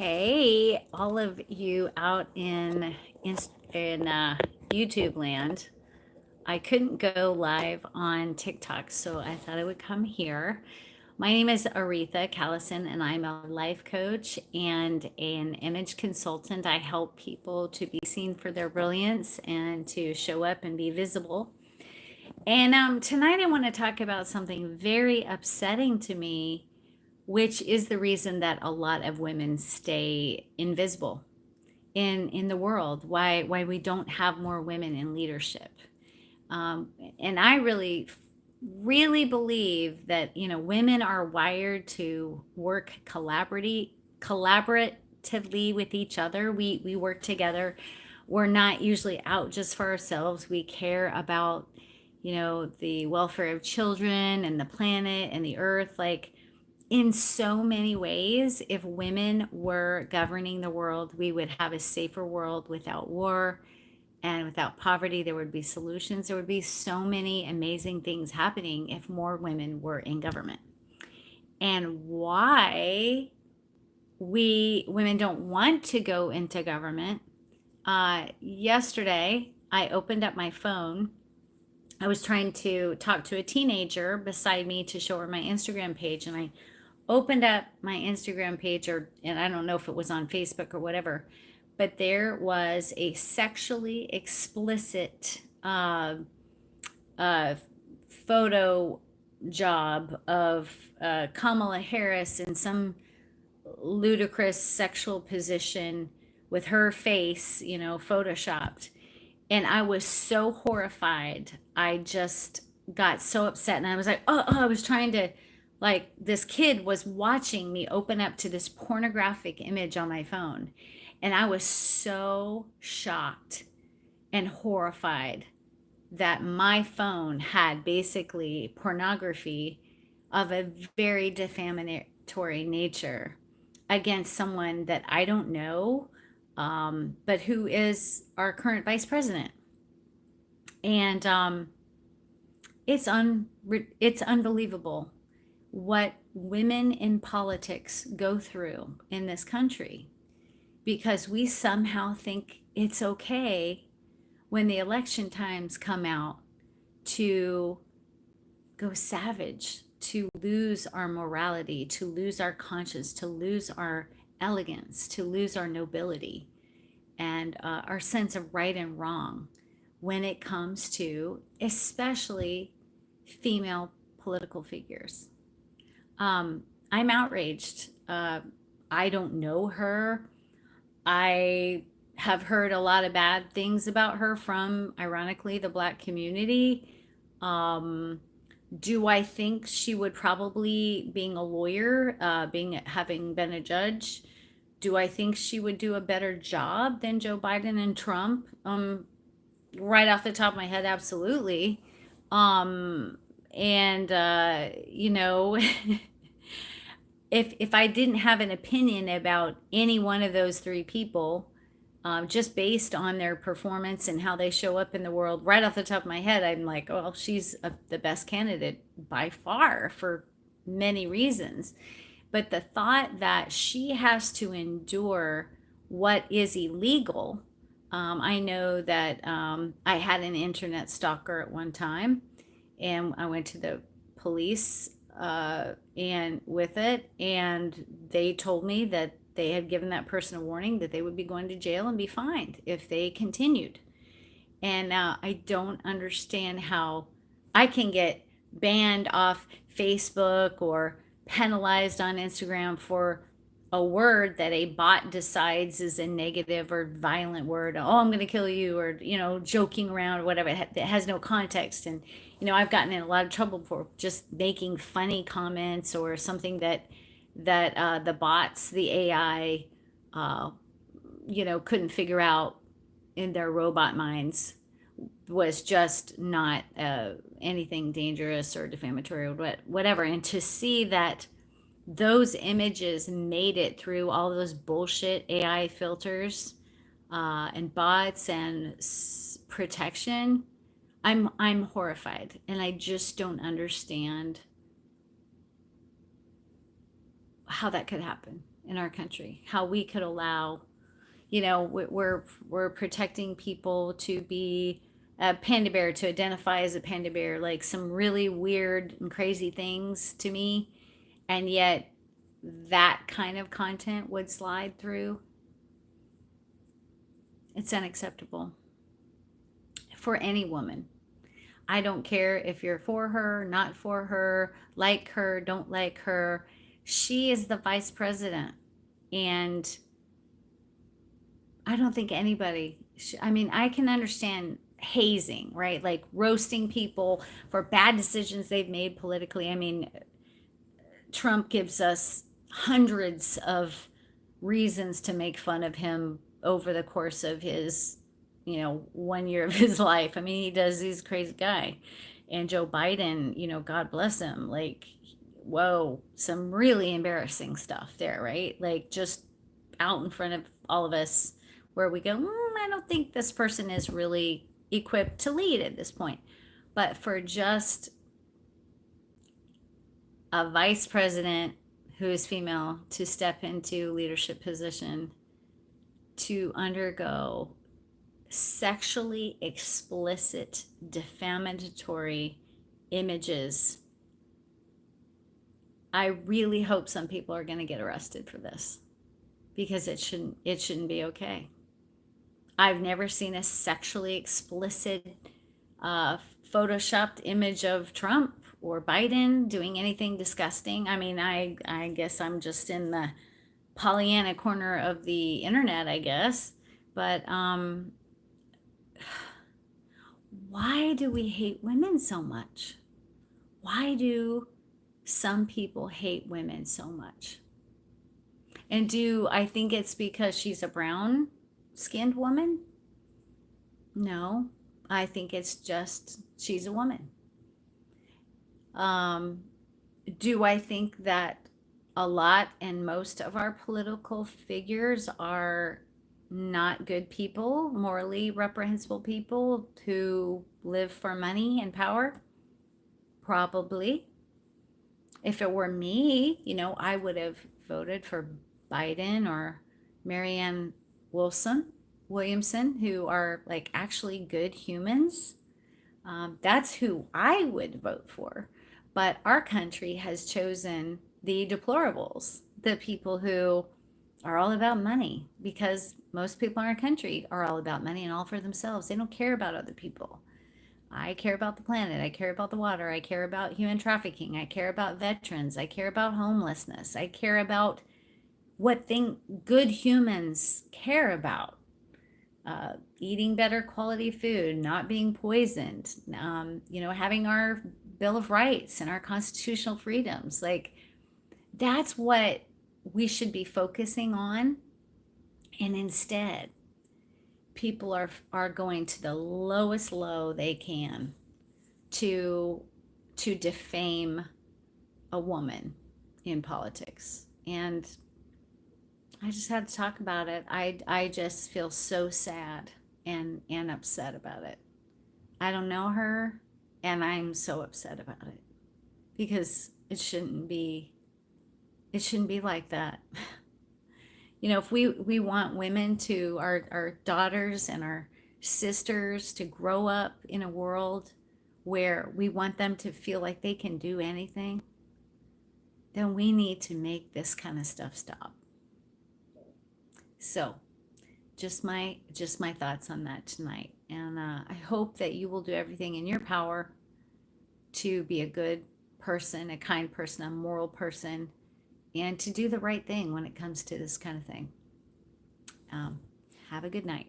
Hey, all of you out in YouTube land. I couldn't go live on TikTok, so I thought I would come here. My name is Auretha Callison, and I'm a life coach and an image consultant. I help people to be seen for their brilliance and to show up and be visible. And tonight I want to talk about something very upsetting to me, which is the reason that a lot of women stay invisible in the world. Why we don't have more women in leadership. And I really believe that women are wired to work collaboratively with each other. We work together. We're not usually out just for ourselves. We care about the welfare of children and the planet and the earth. Like, in so many ways, if women were governing the world, we would have a safer world without war and without poverty. There would be solutions. There would be so many amazing things happening if more women were in government. And why women don't want to go into government. Yesterday, I opened up my phone. I was trying to talk to a teenager beside me to show her my Instagram page, and I opened up my Instagram page, and I don't know if it was on Facebook or whatever, but there was a sexually explicit photo job of Kamala Harris in some ludicrous sexual position with her face, photoshopped. And I was so horrified. I just got so upset, and I was like, I was trying to, like, this kid was watching me open up to this pornographic image on my phone. And I was so shocked and horrified that my phone had basically pornography of a very defamatory nature against someone that I don't know, but who is our current vice president. And it's unbelievable what women in politics go through in this country, because we somehow think it's okay when the election times come out to go savage, to lose our morality, to lose our conscience, to lose our elegance, to lose our nobility, and our sense of right and wrong when it comes to especially female political figures. I'm outraged. I don't know her. I have heard a lot of bad things about her from, ironically, the Black community. Do I think she would probably, being a lawyer, having been a judge, do I think she would do a better job than Joe Biden and Trump? Right off the top of my head, absolutely. And if I didn't have an opinion about any one of those three people, just based on their performance and how they show up in the world, right off the top of my head, I'm like, oh, she's the best candidate by far for many reasons. But the thought that she has to endure what is illegal, I know that I had an internet stalker at one time, and I went to the police and with it, and they told me that they had given that person a warning that they would be going to jail and be fined if they continued. And I don't understand how I can get banned off Facebook or penalized on Instagram for a word that a bot decides is a negative or violent word. Oh, I'm going to kill you, or joking around or whatever. It has no context. And I've gotten in a lot of trouble for just making funny comments or something that the bots, the AI, couldn't figure out in their robot minds was just not anything dangerous or defamatory or whatever. And to see that those images made it through all those bullshit AI filters and bots and protection, I'm horrified, and I just don't understand how that could happen. in our country, how we could allow, you know, we're protecting people to be a panda bear, to identify as a panda bear, like some really weird and crazy things to me, and yet that kind of content would slide through. It's unacceptable for any woman. I don't care if you're for her, not for her, like her, don't like her. She is the vice president. And I don't think anybody, I mean, I can understand hazing, right? Like roasting people for bad decisions they've made politically. I mean, Trump gives us hundreds of reasons to make fun of him over the course of his, 1 year of his life. I mean, he does, he's a crazy guy. And Joe Biden, God bless him, like, whoa, some really embarrassing stuff there, right? Like just out in front of all of us, where we go, I don't think this person is really equipped to lead at this point. But for just a vice president who is female to step into leadership position, to undergo sexually explicit, defamatory images, I really hope some people are going to get arrested for this, because it shouldn't be okay. I've never seen a sexually explicit photoshopped image of Trump or Biden doing anything disgusting. I mean, I guess I'm just in the Pollyanna corner of the internet, I guess. But why do we hate women so much? Why do some people hate women so much? And do I think it's because she's a brown skinned woman? No, I think it's just she's a woman. Do I think that a lot and most of our political figures are not good people, morally reprehensible people who live for money and power? Probably. If it were me, I would have voted for Biden or Marianne Williamson, who are like actually good humans. That's who I would vote for. But our country has chosen the deplorables, the people who are all about money, because most people in our country are all about money and all for themselves. They don't care about other people. I care about the planet. I care about the water. I care about human trafficking. I care about veterans. I care about homelessness. I care about what good humans care about. Eating better quality food, not being poisoned, having our Bill of Rights and our constitutional freedoms. Like, that's what we should be focusing on. And instead, people are going to the lowest low they can to defame a woman in politics. And I just had to talk about it. I just feel so sad and upset about it. I don't know her, and I'm so upset about it, because it shouldn't be like that. If we want women to, our daughters and our sisters, to grow up in a world where we want them to feel like they can do anything, then we need to make this kind of stuff stop. So just my thoughts on that tonight. And I hope that you will do everything in your power to be a good person, a kind person, a moral person, and to do the right thing when it comes to this kind of thing. Have a good night.